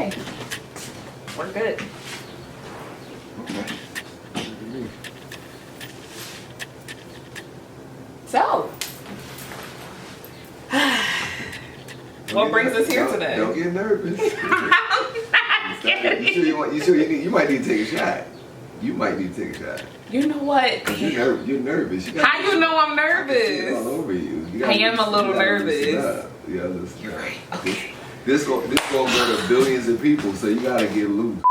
Okay. We're good. Okay. So, what brings us here today? Don't get nervous. I'm You might need to take a shot. You might need to take a shot. You know what? You're nervous. How you know I'm nervous? It's all over you. I am a little nervous. You're right. Okay. This gonna go to billions of people, so you gotta get loose.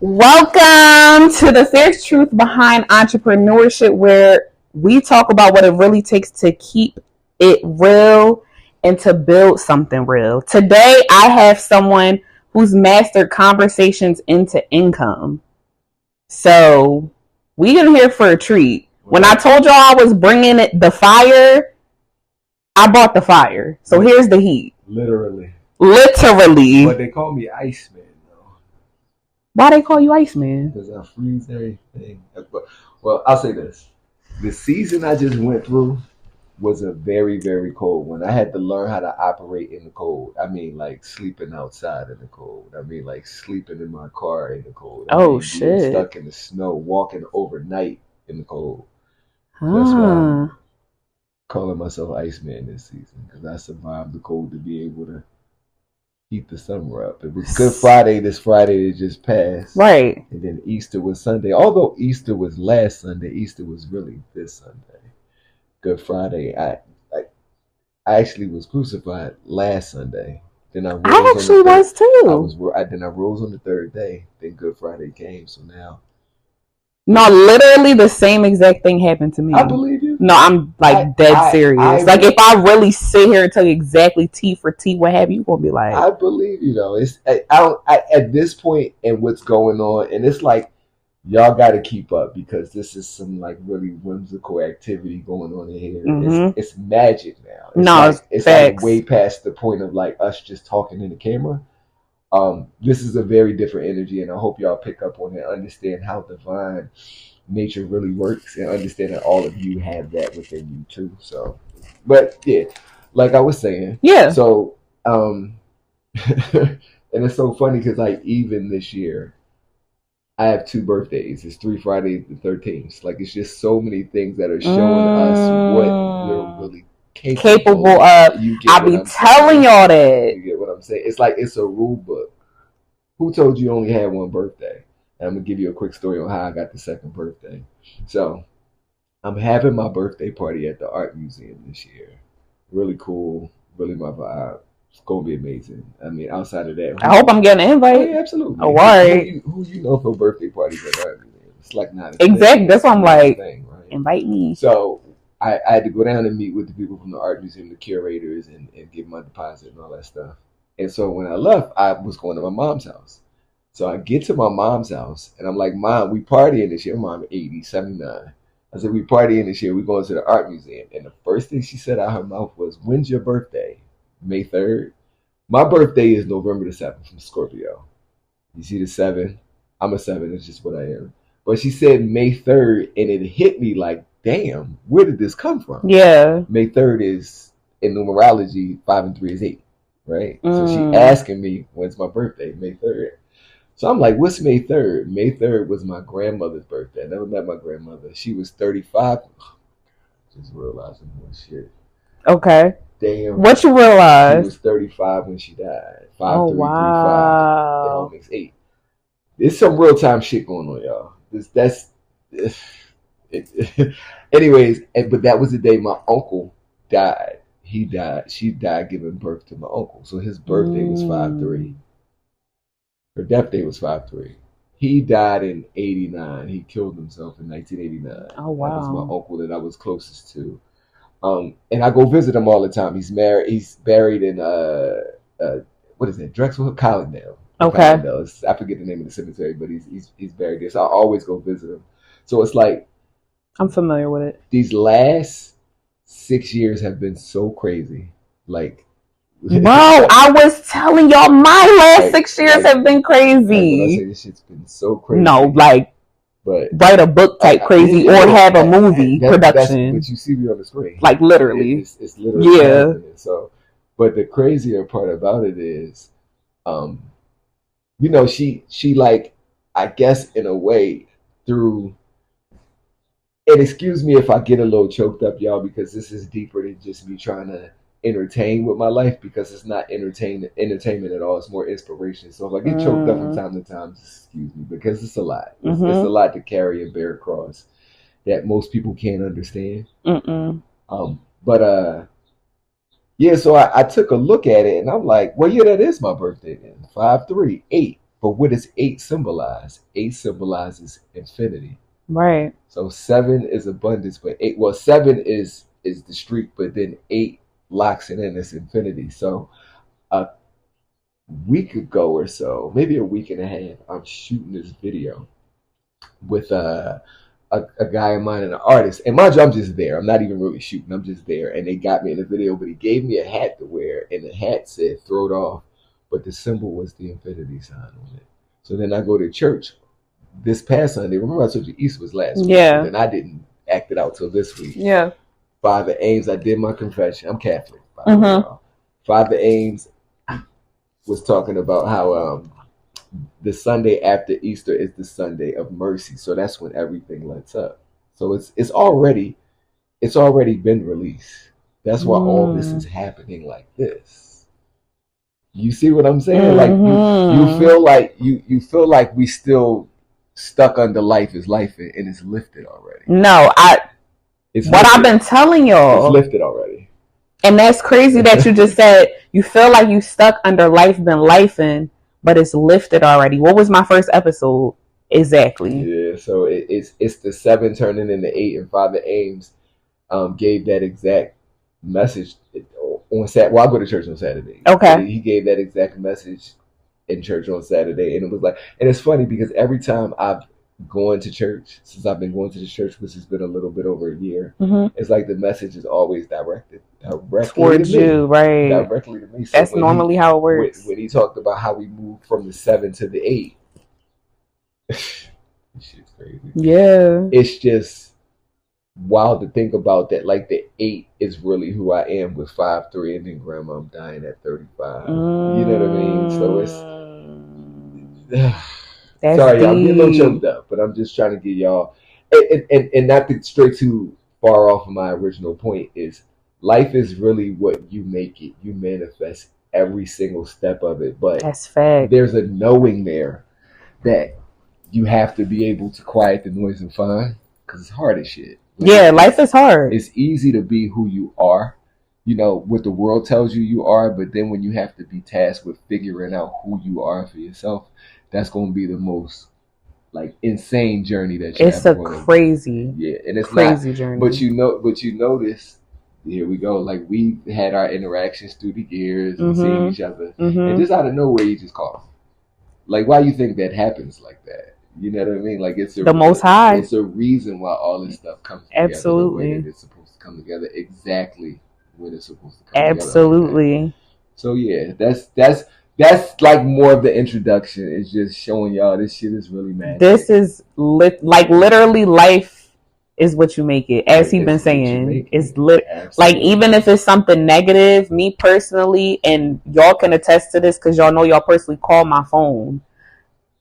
Welcome to the Phierce truth behind entrepreneurship, where we talk about what it really takes to keep it real and to build something real. Today, I have someone who's mastered conversations into income. So we're going to hear for a treat. When I told y'all I was bringing the fire, I bought the fire. So here's the heat. Literally. But they call me Iceman, though. Why they call you Iceman? Because I freeze everything. Well, I'll say this. The season I just went through was a very, very cold one. I had to learn how to operate in the cold. I mean, like sleeping outside in the cold. I mean, like sleeping in my car in the cold. Shit. Being stuck in the snow, walking overnight in the cold. That's why I'm calling myself Iceman this season, because I survived the cold to be able to heat the summer up. It was Good Friday this Friday that just passed. Right. And then Easter was Sunday. Although Easter was last Sunday, Easter was really this Sunday. Good Friday. I actually was crucified last Sunday. Then I actually was too. Then I rose on the third day. Then Good Friday came. So now. No, literally the same exact thing happened to me. I believe you. No, I'm dead serious. If I really sit here and tell you exactly T for T what happened, you're gonna be like, I believe you though. At this point and what's going on, and it's like y'all got to keep up, because this is some like really whimsical activity going on in here. Mm-hmm. It's magic now. It's like way past the point of like us just talking in the camera. This is a very different energy, and I hope y'all pick up on it, understand how divine nature really works, and understand that all of you have that within you too. So, but yeah, like I was saying, yeah. So, and it's so funny because like even this year, I have 2 birthdays. It's 3 Fridays the 13th. Like it's just so many things that are showing us what we're really capable of. I'll be telling y'all that. You get what I'm saying? It's like it's a rule book. Who told you only had one birthday? And I'm gonna give you a quick story on how I got the second birthday. So I'm having my birthday party at the art museum this year. Really cool, really my vibe. It's gonna be amazing. I mean, outside of that, I hope I'm getting an invite. Oh, yeah, absolutely. Oh, all right. Who you know for birthday parties at the art museum? It's like not exactly. That's why I'm like, thing, right? Invite me. So I had to go down and meet with the people from the art museum, the curators, and give my deposit and all that stuff. And so when I left, I was going to my mom's house. So I get to my mom's house, and I'm like, Mom, we partying this year. Mom, 80, 79. I said, we partying this year. We going to the art museum. And the first thing she said out her mouth was, when's your birthday? May 3rd? My birthday is November the 7th from Scorpio. You see the 7? I'm a 7. It's just what I am. But she said May 3rd, and it hit me like, damn, where did this come from? Yeah. May 3rd is, in numerology, 5 and 3 is 8, right? So she asking me, when's my birthday? May 3rd. So I'm like, what's May 3rd? May 3rd was my grandmother's birthday. I never met my grandmother. She was 35. Oh, just realizing more shit. Okay. Damn. What you realize? She was 35 when she died. 5, oh, 3, wow. 3, 5. That all makes 8. There's some real time shit going on, y'all. Anyways, but that was the day my uncle died. He died. She died giving birth to my uncle. So his birthday was 5/3. Her death date was 5/3. He died in 89. He killed himself in 1989. Oh, wow. That was my uncle that I was closest to. And I go visit him all the time. He's married. He's buried in what is it? Drexel, Collindale. Okay. Collindale. I forget the name of the cemetery, but he's buried there. So I always go visit him. So it's like, I'm familiar with it. These last 6 years have been so crazy. Like, bro, I was telling y'all my last 6 years have been crazy. Like when I say this shit's been so crazy. No, like, but write a book type crazy, or have a movie production. But you see me on the screen. Like literally. It's literally happening. So, but the crazier part about it is, you know, she like, I guess in a way through, and excuse me if I get a little choked up, y'all, because this is deeper than just me trying to entertain with my life, because it's not entertainment at all. It's more inspiration. So if I get choked up from time to time, just excuse me, because it's a lot. It's a lot to carry and bear across that most people can't understand. But yeah, so I took a look at it and I'm like, well, yeah, that is my birthday then. 5-3-8. But what does 8 symbolize? 8 symbolizes infinity. Right. So 7 is abundance, but 8, well, 7 is the streak, but then 8 locks it in as infinity. So a week ago or so, maybe a week and a half, I'm shooting this video with a guy of mine and an artist. And mind you, I'm just there. I'm not even really shooting. I'm just there. And they got me in the video, but he gave me a hat to wear, and the hat said throw it off, but the symbol was the infinity sign on it. So then I go to church this past Sunday. Remember I told you Easter was last week. Yeah. And I didn't act it out till this week. Yeah. Father Ames, I did my confession. I'm Catholic. Father Ames was talking about how the Sunday after Easter is the Sunday of mercy. So that's when everything lets up. So it's already been released. That's why all this is happening like this. You see what I'm saying? Like you feel like we still stuck under life is life, and it's lifted already. No, I've been telling y'all. It's lifted already. And that's crazy that you just said you feel like you stuck under life been lifing, but it's lifted already. What was my first episode? Exactly. Yeah, so it's the 7 turning into 8, and Father Ames gave that exact message on Saturday. Well, I go to church on Saturday. Okay. He gave that exact message in church on Saturday, and it was like, and it's funny because every time I've gone to church, since I've been going to the church, which has been a little bit over a year, it's like the message is always directly towards you, right? Directly to me. So that's normally how it works. When he talked about how we moved from the 7 to the 8, shit's crazy. Yeah, it's just wild to think about that. Like the 8 is really who I am with 5-3, and then Grandma, I'm dying at 35. You know what I mean? So it's sorry, y'all, I'm getting a little choked up, but I'm just trying to get y'all, and not to stray too far off of my original point, is life is really what you make it. You manifest every single step of it, but that's fact. There's a knowing there that you have to be able to quiet the noise and find, because it's hard as shit. Yeah, life is hard. It's easy to be who you are, you know, what the world tells you are, but then when you have to be tasked with figuring out who you are for yourself, that's going to be the most like insane journey that you it's a crazy, and it's crazy not, journey. But you notice, here we go, like we had our interactions through the years and seeing each other, and just out of nowhere you just call. Like, why you think that happens like that? You know what I mean? Like, it's the Most High. It's a reason why all this stuff comes together. Absolutely, the way that it's supposed to come together exactly when it's supposed to come absolutely together. Like, so yeah, that's like more of the introduction. It's just showing y'all this shit is really mad. This is like literally life is what you make it, as he's been saying. It's like, even if it's something negative, me personally, and y'all can attest to this because y'all know y'all personally call my phone,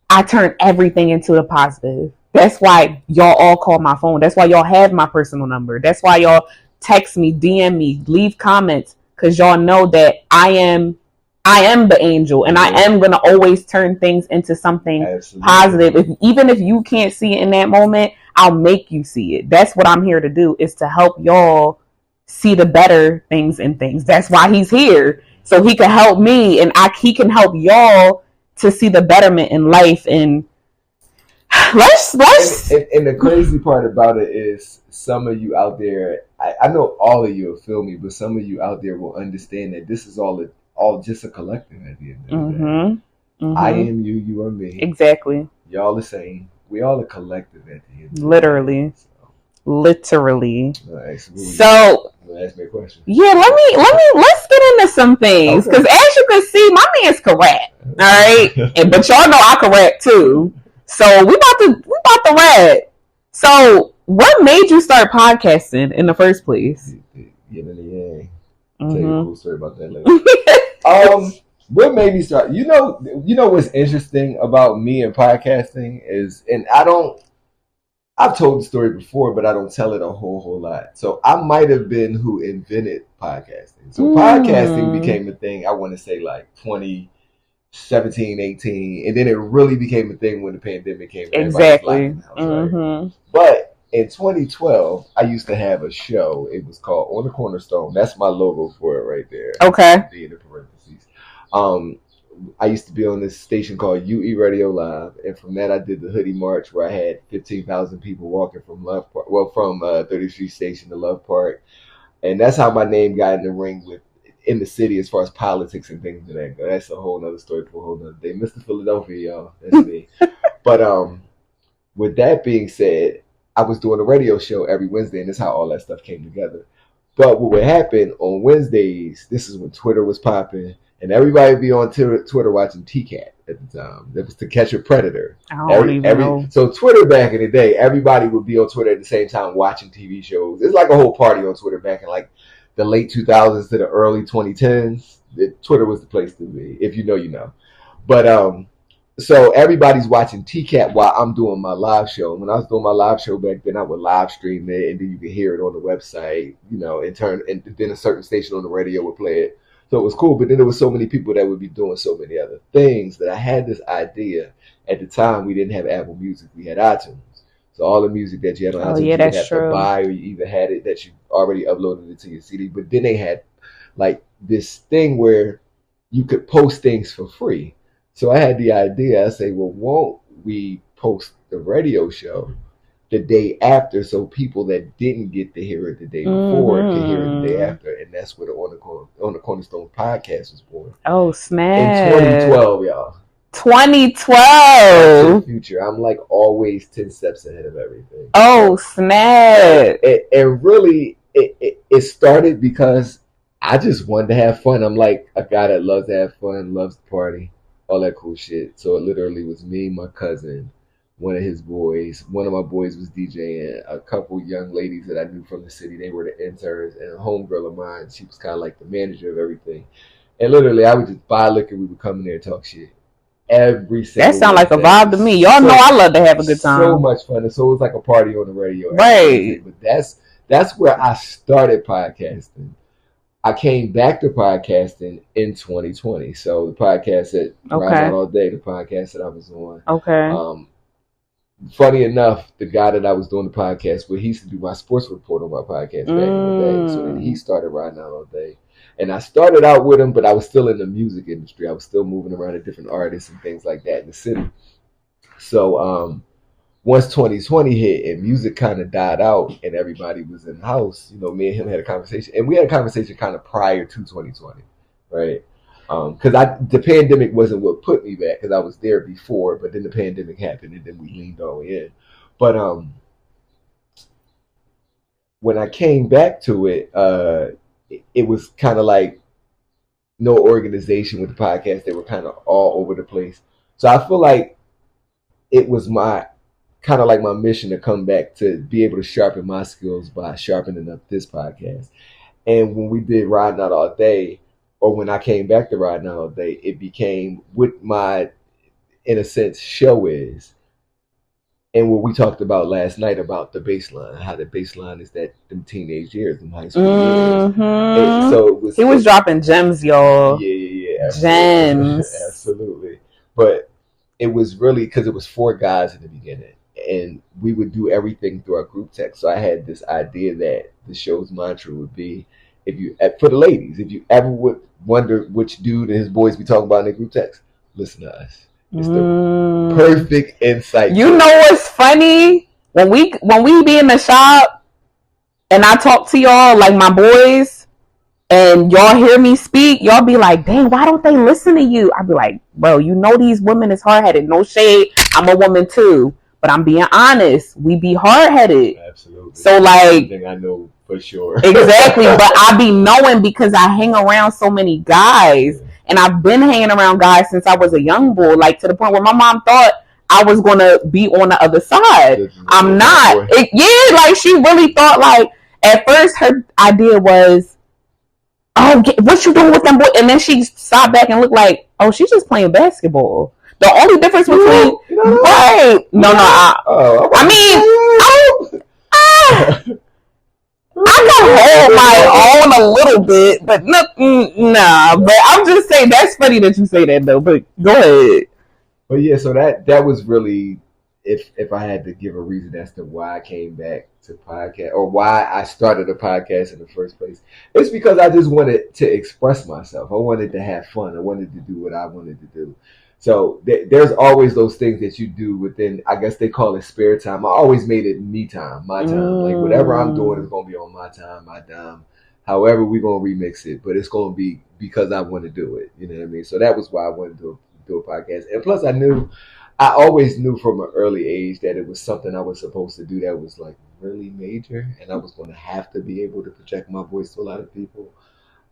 I turn everything into a positive. That's why y'all all call my phone. That's why y'all have my personal number. That's why y'all text me, DM me, leave comments, because y'all know that I am the angel, and I am going to always turn things into something positive. Even if you can't see it in that moment, I'll make you see it. That's what I'm here to do, is to help y'all see the better things in things. That's why he's here, so he can help me, and he can help y'all to see the betterment in life. And let's and the crazy part about it is, some of you out there, I know all of you will feel me, but some of you out there will understand that this is all just a collective at the end of the day. I am you, you are me. Exactly. Y'all the same. We all a collective at the end. Literally. Literally. So ask me a question. Yeah, let's get into some things, because as you can see, my man's correct. All right, but y'all know I correct too. So we about to rap. So what made you start podcasting in the first place? Get in the yang. Tell you a cool story about that later. what made me start? You know what's interesting about me and podcasting is, and I've told the story before, but I don't tell it a whole lot. So I might have been who invented podcasting. So podcasting became a thing, I want to say like 2017, 18. And then it really became a thing when the pandemic came. Exactly. Right? But in 2012, I used to have a show. It was called On the Cornerstone. That's my logo for it right there. Okay. In the parentheses. I used to be on this station called UE Radio Live, and from that I did the Hoodie March, where I had 15,000 people walking from Love Park, from 30th Street Station to Love Park, and that's how my name got in the ring in the city as far as politics and things like that go. That's a whole other story for a whole other day. Mr. Philadelphia, y'all, that's me. But with that being said, I was doing a radio show every Wednesday, and that's how all that stuff came together. But what would happen on Wednesdays? This is when Twitter was popping. And everybody would be on Twitter watching T-Cat at the time. That was To Catch a Predator. I don't even know. So Twitter back in the day, everybody would be on Twitter at the same time watching TV shows. It's like a whole party on Twitter back in like the late 2000s to the early 2010s. Twitter was the place to be. If you know, you know. But so everybody's watching T-Cat while I'm doing my live show. When I was doing my live show back then, I would live stream it, and then you could hear it on the website, and then a certain station on the radio would play it. So it was cool, but then there was so many people that would be doing so many other things that I had this idea. At the time, we didn't have Apple Music. We had iTunes. So all the music that you had on iTunes, you had to buy, or you either had it that you already uploaded it to your CD. But then they had like this thing where you could post things for free. So I had the idea. I say, well, won't we post the radio show the day after, so people that didn't get to hear it the day before can hear it the day after? And that's where the On the Cornerstone podcast was born. Oh, snap. In 2012, y'all. 2012. That's the future. I'm like always 10 steps ahead of everything. Oh, snap. And really, it started because I just wanted to have fun. I'm like a guy that loves to have fun, loves to party, all that cool shit. So it literally was me, my cousin, one of his boys. One of my boys was DJing. A couple young ladies that I knew from the city, they were the interns. And a homegirl of mine, she was kind of like the manager of everything. And literally, I would just buy liquor. We would come in there and talk shit. Every single That sounds like a vibe to me. Y'all know I love to have a good time. So much fun. And so it was like a party on the radio. Right. But that's where I started podcasting. I came back to podcasting in 2020. So the podcast that Rise Out All Day, the podcast that I was on. Okay. Funny enough, the guy that I was doing the podcast with, he used to do my sports report on my podcast back in the day. So then he started Riding Out All Day. And I started out with him, but I was still in the music industry. I was still moving around to different artists and things like that in the city. So once 2020 hit and music kind of died out and everybody was in the house, me and him had a conversation. And we had a conversation kind of prior to 2020, right? Because the pandemic wasn't what put me back, because I was there before, but then the pandemic happened and then we leaned all the way in. But when I came back to it, it was kind of like no organization with the podcast. They were kind of all over the place. So I feel like it was my mission to come back to be able to sharpen my skills by sharpening up this podcast. And when we did Riding Out All Day, or when I came back to Riding Out All Day, it became what my, in a sense, show is. And what we talked about last night about the baseline, how the baseline is that them teenage years, them high school years. And so he was dropping gems, y'all. Yeah. Gems. Absolutely. But it was really because it was 4 guys in the beginning. And we would do everything through our group text. So I had this idea that the show's mantra would be, for the ladies, if you ever would wonder which dude and his boys be talking about in their group text, listen to us. It's the perfect insight. You know what's funny? When we be in the shop and I talk to y'all like my boys and y'all hear me speak, y'all be like, dang, why don't they listen to you? I be like, bro, these women is hard-headed. No shade. I'm a woman too. But I'm being honest. We be hard-headed. Absolutely. So like, something I know for sure. Exactly. But I be knowing because I hang around so many guys. Yeah. And I've been hanging around guys since I was a young boy, like to the point where my mom thought I was going to be on the other side. I'm not. Like she really thought, like, at first her idea was, oh, what you doing with them boy? And then she stopped back and looked like, oh, she's just playing basketball. The only difference between right, I mean, I can hold my own a little bit, but no, nah. But I'm just saying that's funny that you say that though. But go ahead. But yeah, so that was really, if I had to give a reason as to why I came back to podcast or why I started a podcast in the first place, it's because I just wanted to express myself. I wanted to have fun. I wanted to do what I wanted to do. So there's always those things that you do within, I guess they call it spare time. I always made it me time, my time. Like whatever I'm doing is going to be on my time, my dime. However, we're going to remix it, but it's going to be because I want to do it. You know what I mean? So that was why I wanted to do a podcast. And plus I always knew from an early age that it was something I was supposed to do that was like really major. And I was going to have to be able to project my voice to a lot of people.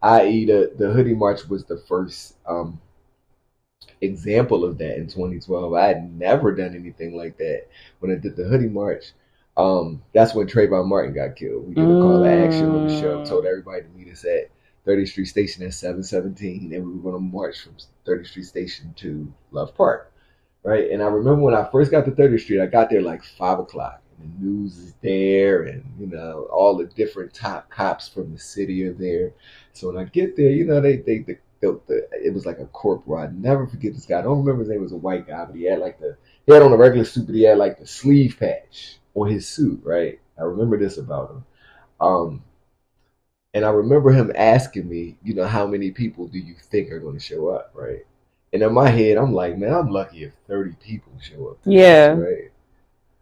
I.e. the Hoodie March was the first example of that in 2012. I had never done anything like that. When I did the Hoodie March, that's when Trayvon Martin got killed. We did a call to action on the show, told everybody to meet us at 30th Street Station at 717, and we were going to march from 30th Street Station to Love Park, right? And I remember when I first got to 30th Street, I got there like 5 o'clock, and the news is there, and all the different top cops from the city are there. So when I get there, it was like a corporal. I never forget this guy. I don't remember his name. It was a white guy, but he had on a regular suit, but he had like the sleeve patch on his suit, right? I remember this about him. And I remember him asking me, how many people do you think are going to show up, right? And in my head, I'm like, man, I'm lucky if 30 people show up. Yeah. This, right?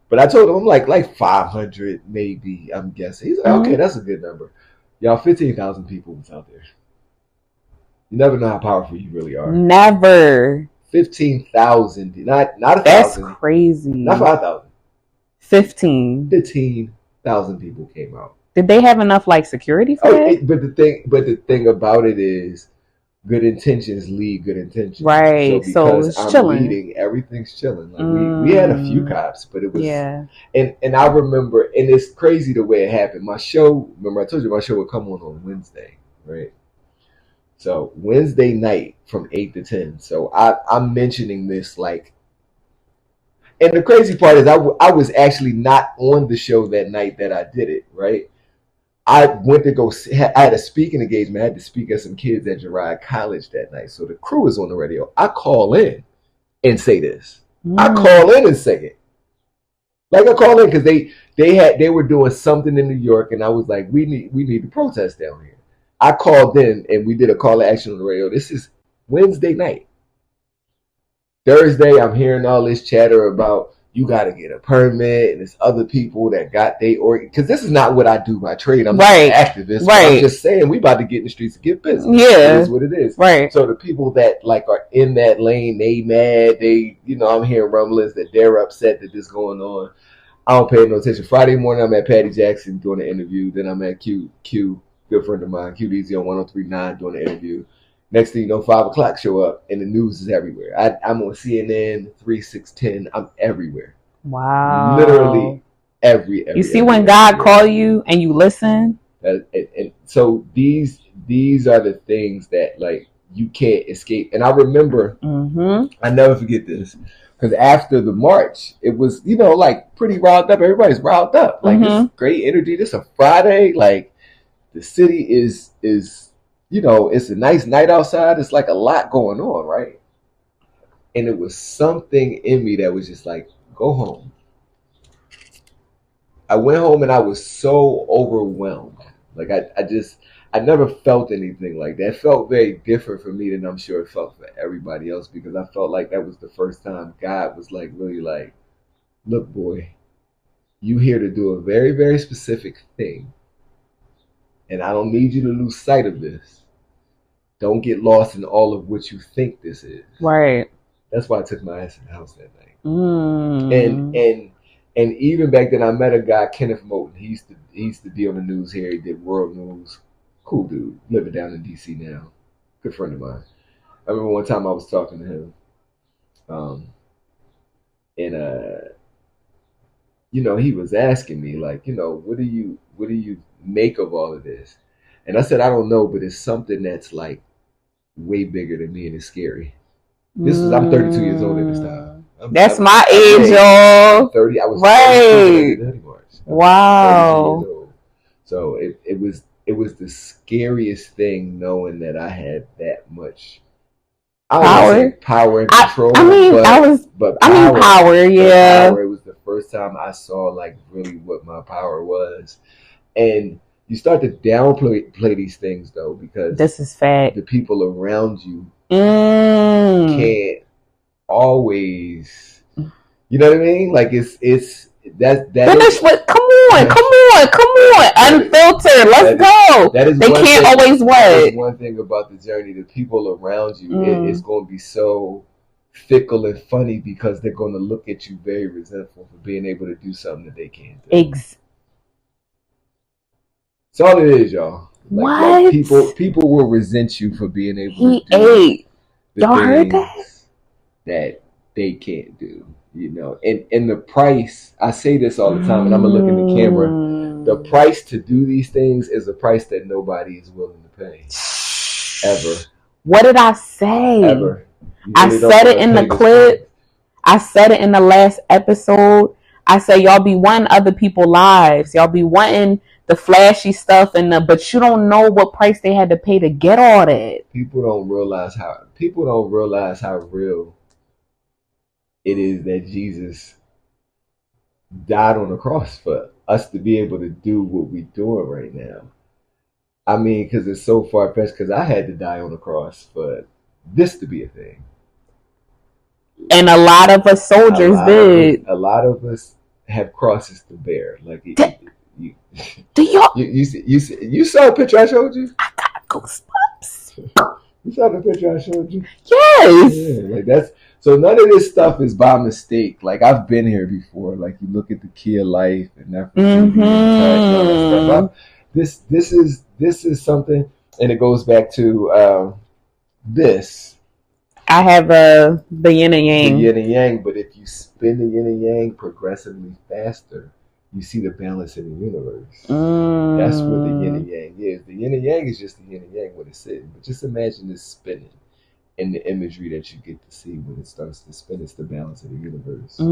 But I told him, I'm like 500 maybe, I'm guessing. He's like, okay, that's a good number. Y'all, 15,000 people was out there. You never know how powerful you really are. Never. 15,000, not 1,000. That's crazy. Not 5,000. 15,000 people came out. Did they have enough security for that? But the thing about it is, good intentions lead good intentions. Right. So it's chilling. Leading, everything's chilling. Like we had a few cops, but it was And I remember, and it's crazy the way it happened. My show, remember I told you my show would come on Wednesday, right? So Wednesday night from 8 to 10. So I'm mentioning this and the crazy part is I was actually not on the show that night that I did it, right? I went to I had a speaking engagement. I had to speak at some kids at Girard College that night. So the crew is on the radio. I call in and say this. I call in and say it. I call in because they were doing something in New York, and I was like, we need to protest down here. I called in and we did a call to action on the radio. This is Wednesday night. Thursday, I'm hearing all this chatter about you got to get a permit, and there's other people that got because this is not what I do by trade. I'm not an activist. Right. I'm just saying we about to get in the streets to get business. Yeah, it is what it is. Right. So the people that are in that lane, they mad. I'm hearing rumblings that they're upset that this going on. I don't pay no attention. Friday morning, I'm at Patty Jackson doing an interview. Then I'm at Q, good friend of mine, QDZ on 103.9 doing an interview. Next thing you know, 5 o'clock show up, and the news is everywhere. I'm on CNN, 3, 6, 10. I'm everywhere. Wow. Literally every You see when God call you and you listen? And so these are the things that, you can't escape. And I remember, I never forget this, because after the march, it was, pretty riled up. Everybody's riled up. This great energy. This a Friday. The city is it's a nice night outside. It's a lot going on, right? And it was something in me that was just go home. I went home and I was so overwhelmed. I never felt anything like that. It felt very different for me than I'm sure it felt for everybody else, because I felt like that was the first time God was really look, boy, you here to do a very, very specific thing. And I don't need you to lose sight of this. Don't get lost in all of what you think this is. Right. That's why I took my ass in the house that night. And even back then, I met a guy, Kenneth Moten. He used to be on the news here. He did World News. Cool dude, living down in D.C. now. Good friend of mine. I remember one time I was talking to him, and he was asking me what do you make of all of this? And I said, I don't know, but it's something that's like way bigger than me and it's scary. I'm 32 years old at this time. That's my age, y'all. I'm 30. I was right. 30 March. Wow. 32 years old. So it was the scariest thing knowing that I had that much power and control. Power, yeah. Power, it was the first time I saw like really what my power was. And you start to downplay these things though, because this is fact. The people around you can't always, you know what I mean? Like it's that finish with come on, unfiltered. Let's go. They can't always wait. That is one thing about the journey. The people around you, it's going to be so fickle and funny because they're going to look at you very resentful for being able to do something that they can't do. That's all it is, y'all. Like people will resent you for being able to do y'all heard that they can't do. You know, and the price, I say this all the time, and I'm going to look in the camera. The price to do these things is a price that nobody is willing to pay. Ever. What did I say? Ever. I said it in the clip. I said it in the last episode. I say y'all be wanting other people's lives. Y'all be wanting the flashy stuff, but you don't know what price they had to pay to get all that. People don't realize how real it is that Jesus died on the cross for us to be able to do what we're doing right now. I mean, because it's so far-fetched, because I had to die on the cross for this to be a thing. And a lot of us soldiers did. A lot of us have crosses to bear. Like you saw a picture I showed you? I got goosebumps. You saw the picture I showed you? Yes. Yeah, like that's so none of this stuff is by mistake. Like I've been here before. Like you look at the key of life and that. This is something, and it goes back to this. I have the yin and yang. The yin and yang, but if you spin the yin and yang progressively faster, you see the balance in the universe. That's what the yin and yang is. The yin and yang is just the yin and yang when it's sitting. But just imagine this spinning and the imagery that you get to see when it starts to spin. It's the balance of the universe. So,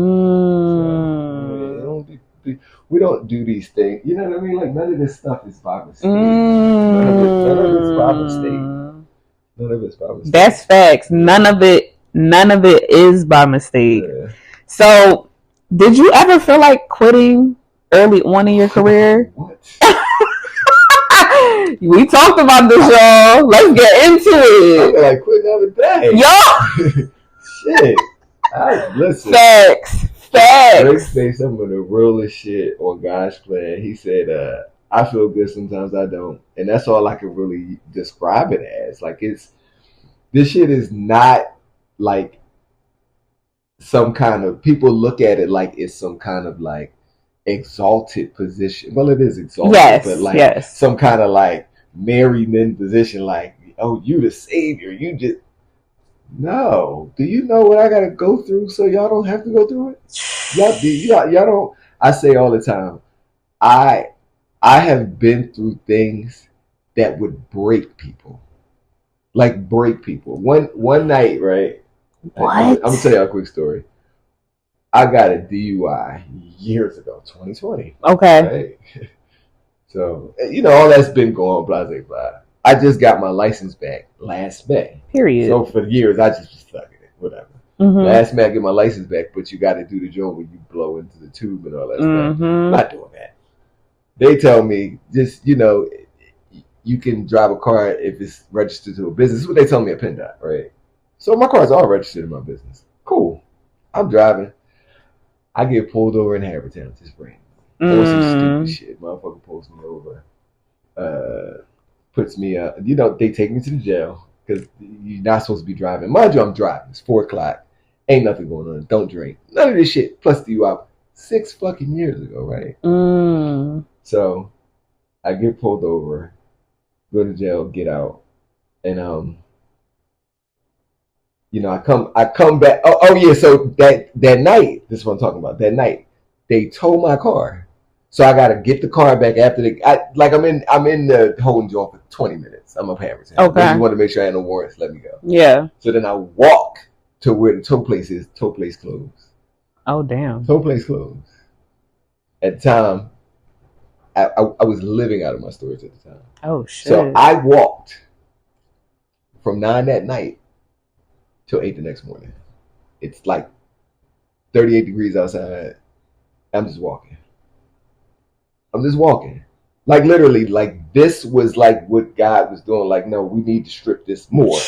we don't do these things. You know what I mean? Like none of this stuff is by mistake. None of it's by mistake. None of it's by mistake. That's facts. None of it is by mistake. Yeah. So, did you ever feel like quitting early on in your career? What? We talked about this, y'all. Let's get into it. I feel like quitting the other day. Yo! Shit. Listen. Facts. Drake said some of the realest shit on God's plan. He said, I feel good sometimes I don't. And that's all I can really describe it as. Like this shit is not like some kind of, people look at it like it's some kind of like exalted position. Well, it is exalted, but like some kind of like married men position, like, oh, you the savior. You just, no. Do you know what I got to go through so y'all don't have to go through it? Y'all don't. I say all the time, I have been through things that would break people. Like break people. One night, right? What? I'm going to tell you a quick story. I got a DUI years ago, 2020. Okay. Right? So, you know, all that's been going on, blah, blah, blah. I just got my license back last May. Period. So for years, I just was stuck in it, whatever. Last May, I get my license back, but you got to do the joint where you blow into the tube and all that stuff. I'm not doing that. They tell me, just, you know, you can drive a car if it's registered to a business. That's what they tell me at PennDOT, right? So my car's all registered in my business. Cool. I'm driving. I get pulled over in Havertown, just random. Or some stupid shit. Motherfucker pulls me over. Puts me, you know, they take me to the jail because you're not supposed to be driving. Mind you, I'm driving. It's 4 o'clock. Ain't nothing going on. Don't drink. None of this shit. Plus DUI 6 fucking years ago, right? So I get pulled over, go to jail, get out, and you know, I come back. Oh yeah. So that night, this is what I'm talking about. That night, they towed my car. So I gotta get the car back after I'm in the holding joint for 20 minutes. I'm up Hammers. Okay. I just want to make sure I had no warrants. Let me go. Yeah. So then I walk to where the tow place is. Tow place closed. Oh damn. Tow place closed. At the time, I was living out of my storage at the time. Oh shit. So I walked from 9 that night till 8 the next morning. It's like 38 degrees outside. I'm just walking. Like literally, like this was like what God was doing. Like, no, we need to strip this more.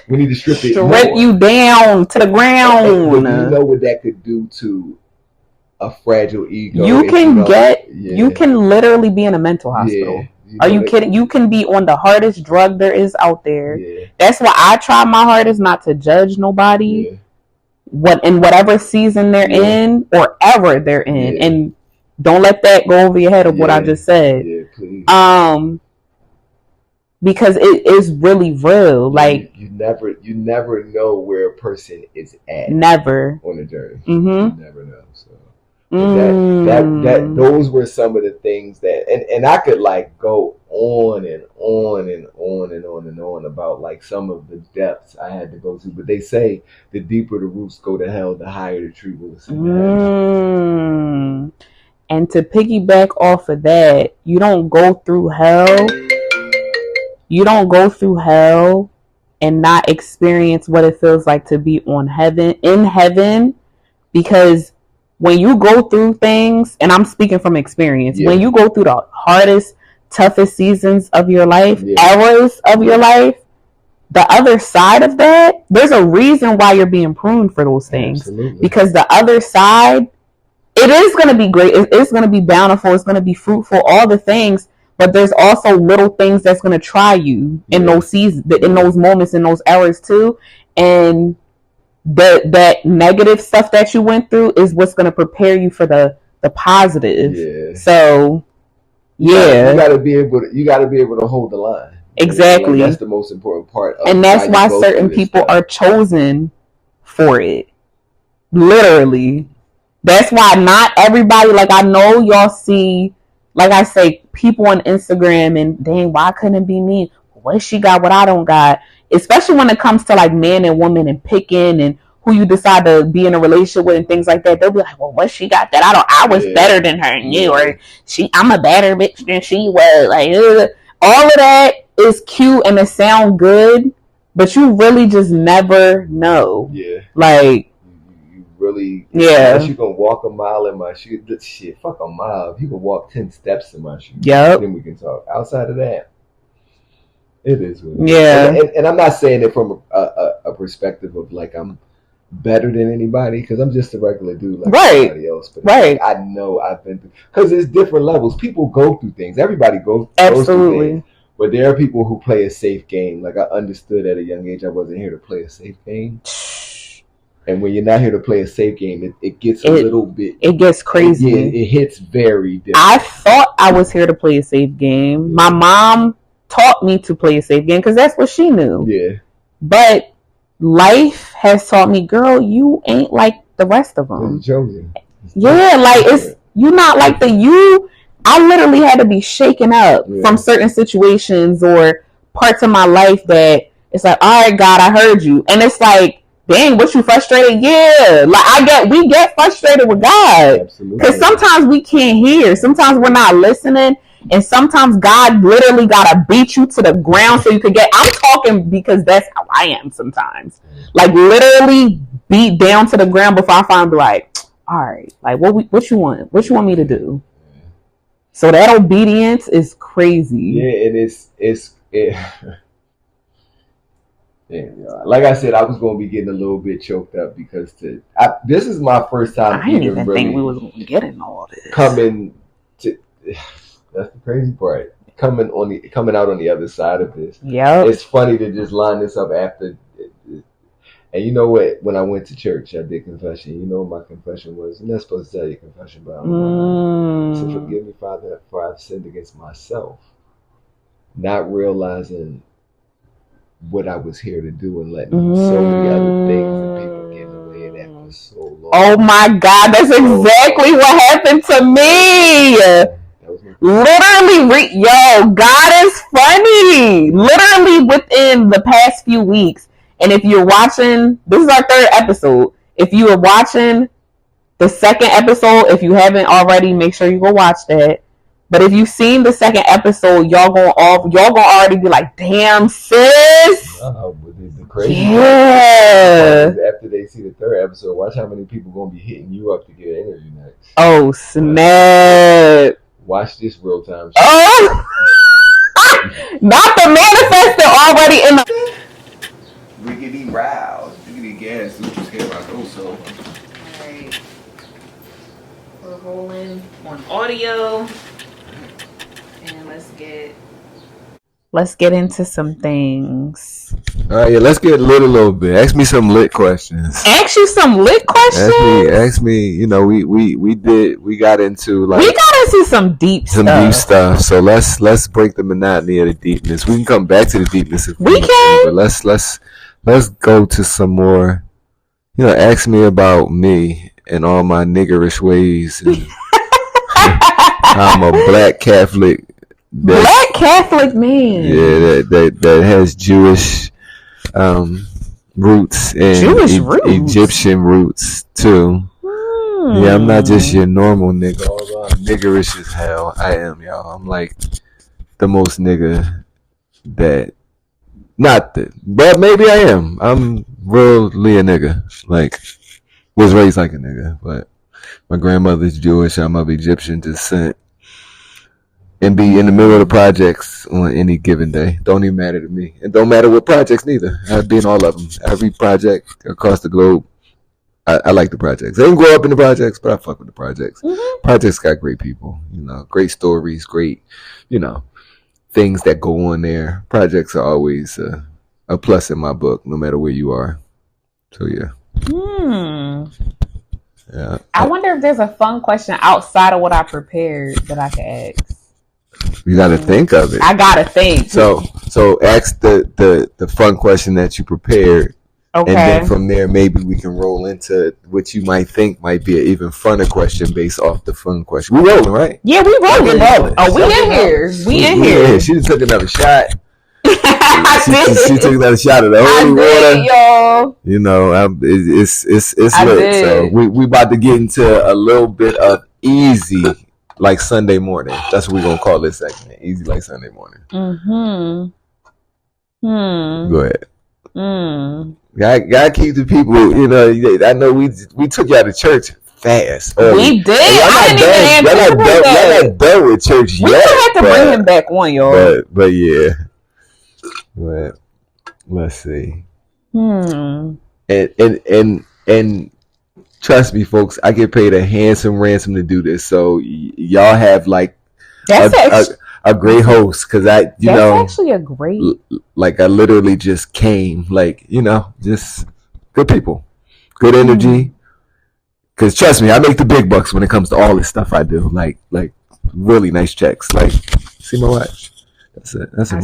We need to strip it more. Strip you down to the ground. And you know what that could do to a fragile ego. You can literally be in a mental hospital. Yeah. Are you kidding? You can be on the hardest drug there is out there. Yeah. That's why I try my hardest not to judge nobody. Yeah. Whatever season they're in or ever they're in, and don't let that go over your head of what I just said. Yeah, please. Because it is really real. Like you never know where a person is at. Never on the journey. Mm-hmm. You never know. So that those were some of the things that and I could like go on and on and on and on and on about like some of the depths I had to go to. But they say the deeper the roots go to hell, the higher the tree will ascend. And to piggyback off of that, you don't go through hell and not experience what it feels like to be in heaven, because when you go through things, and I'm speaking from experience, when you go through the hardest, toughest seasons of your life, eras of your life, the other side of that, there's a reason why you're being pruned for those things. Absolutely. Because the other side, it is going to be great. It's going to be bountiful. It's going to be fruitful, all the things. But there's also little things that's going to try you in those seasons, in those moments, in those hours too. And that negative stuff that you went through is what's going to prepare you for the positive. Yeah. So, you gotta be able to hold the line. Exactly. Like that's the most important part. And that's why certain people are chosen for it. Literally. That's why not everybody, like I know y'all see, like I say, people on Instagram and dang, why couldn't it be me? What she got, what I don't got? Especially when it comes to like man and woman and picking and who you decide to be in a relationship with and things like that. They'll be like, well, what she got that I was better than her and you, or I'm a better bitch than she was. Like all of that is cute and it sound good, but you really just never know. Yeah. Like really, unless you can walk a mile in my shoes, shit, fuck a mile. If you can walk 10 steps in my shoes, then we can talk. Outside of that, it is what it is. And I'm not saying it from a perspective of like I'm better than anybody, because I'm just a regular dude like everybody else. But like, I know I've been through, because there's different levels. People go through things. Everybody goes through things. But there are people who play a safe game. Like I understood at a young age, I wasn't here to play a safe game. And when you're not here to play a safe game, it gets a little bit... It gets crazy. It hits very different. I thought I was here to play a safe game. My mom taught me to play a safe game because that's what she knew. Yeah. But life has taught me, girl, you ain't like the rest of them. Yeah, like you're not like I literally had to be shaken up from certain situations or parts of my life that it's like, all right, God, I heard you. And it's like, dang, what you frustrated? Yeah. Like we get frustrated with God. Absolutely. Because sometimes we can't hear. Sometimes we're not listening. And sometimes God literally gotta beat you to the ground so you could I'm talking because that's how I am sometimes. Like literally beat down to the ground before I finally be like, all right, like what you want? What you want me to do? So that obedience is crazy. Yeah, and it's yeah, like I said, I was going to be getting a little bit choked up because this is my first time. I didn't even think we was going to get in all this. That's the crazy part. Coming out on the other side of this. Yeah, it's funny to just line this up after. And you know what? When I went to church, I did confession. You know what my confession was? You're not supposed to tell your confession, but so forgive me, Father, for I've sinned against myself, not realizing what I was here to do and letting so many other things and people get in the way of that for so long. Oh my God, that's exactly what happened to me. Literally, yo, God is funny. Literally within the past few weeks. And if you're watching, this is our 3rd episode. If you are watching the 2nd episode, if you haven't already, make sure you go watch that. But if you've seen the 2nd episode, y'all gonna already be like, damn, sis. The crazy yeah. After they see the 3rd episode, watch how many people gonna be hitting you up to get an interview next. Oh, snap. Watch this real time. Oh, not the manifesting already in the. Rickety rouse, diggity gas, super scared about those so. Alright. We're rolling on audio. And let's get into some things. All right, yeah, let's get lit a little bit. Ask me some lit questions. Ask you some lit questions? Ask me, you know, we got into some deep stuff. So let's break the monotony of the deepness. We can come back to the deepness if we can. But let's go to some more, you know, ask me about me and all my niggerish ways and I'm a black Catholic. Black Catholic man. Yeah, that has Jewish roots and Egyptian roots too. Yeah, I'm not just your normal nigga. Although I'm niggerish as hell, I am, y'all. I'm like the most nigga that. But maybe I am. I'm really a nigga. Like, was raised like a nigga, but my grandmother's Jewish. I'm of Egyptian descent. And be in the middle of the projects on any given day. Don't even matter to me. And don't matter what projects neither. I've been all of them. Every project across the globe. I like the projects. I didn't grow up in the projects, but I fuck with the projects. Mm-hmm. Projects got great people. You know, great stories, great, you know, things that go on there. Projects are always a plus in my book, no matter where you are. So, yeah. Yeah. I wonder if there's a fun question outside of what I prepared that I could ask. You got to think of it. I got to think. So ask the fun question that you prepared. Okay. And then from there, maybe we can roll into what you might think might be an even funner question based off the fun question. We rolling, right? Yeah, we rolling. Oh, we in here. We in here. She just took another shot. She took another shot of the holy water. Y'all. You know, it's lit. So we about to get into a little bit of easy, like Sunday morning. That's what we're gonna call this segment. Easy like Sunday morning. Go ahead. Gotta keep the people, you know. I know we took y'all to church fast. We did. I didn't even answer y'all not done with church yet. We gonna have to bring him back on, y'all. But yeah. But let's see. And trust me, folks, I get paid a handsome ransom to do this. So y'all have like a great host, because that's actually a great. Like I literally just came, like, you know, just good people, good energy. Because trust me, I make the big bucks when it comes to all this stuff I do. Like really nice checks. Like, see my watch. That's a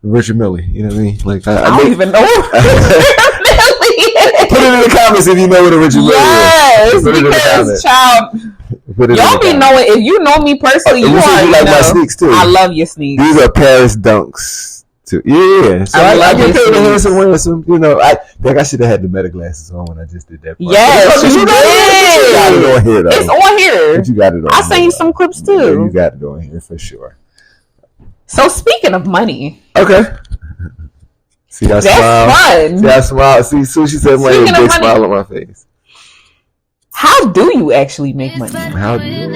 Richard Mille. You know what I mean? Like I don't even know. Put it in the comments if you know what a Richard Mille is. Yes, because child. Y'all be knowing, if you know me personally, you already like know. My sneaks too. I love your sneaks. These are Paris dunks too. Yeah. So I get paid a handsome ransom. You know, I think I should have had the meta glasses on when I just did that part. Yes, you did. You got it on here though. It's on here. But you got it on. I sent you some clips too. Yeah, you got it on here for sure. So speaking of money. Okay. See that smile? Fun. See that smile? See, Sushi said money, a big smile on my face. How do you actually make money? How do you